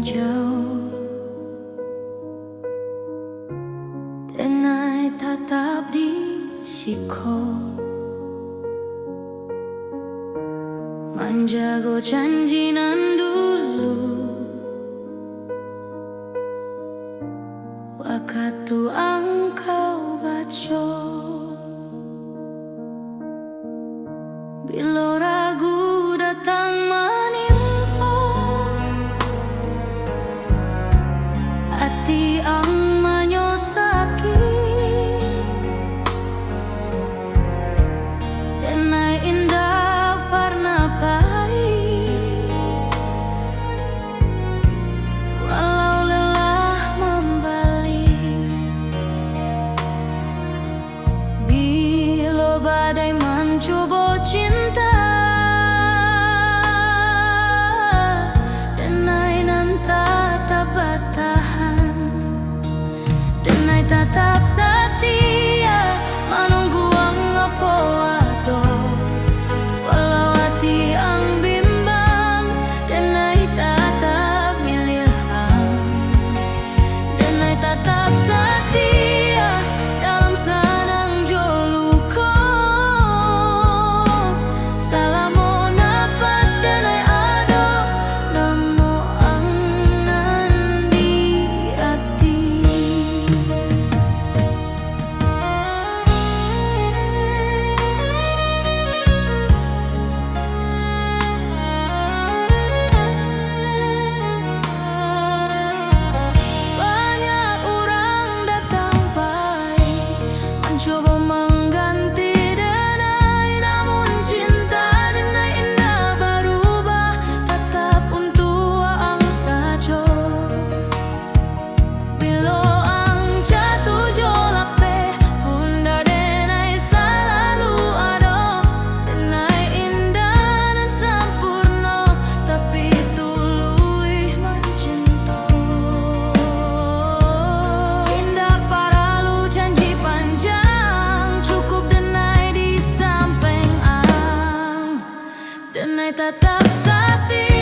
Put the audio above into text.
jauh, denai tatap di siko, menjaga janji nan dulu. Waktu engkau baca, bila ragu datang menimpa, hati ang menyosaki, denai indah pernah pahit, walau lelah membalik. Bila badai mencoba cinta, denai nan tetap bertahan, denai tetap setia menunggu ang apa ado. Walau hati ang bimbang, denai tetap milih ang, denai tetap setia dalam senang joluko. Salamo nafas denai ado, namo ang nan di hati. Banyak orang datang pai, mencoba mengganti denai, namun cinta denai indah berubah, tetap untuk ang sajo. Bila ang jatuh jolape, bunda denai selalu ada, denai indah dan sempurna, tapi tuluy mencinta. Indah paralu janji panjang, cukup denai di samping ang, denai tetap setia.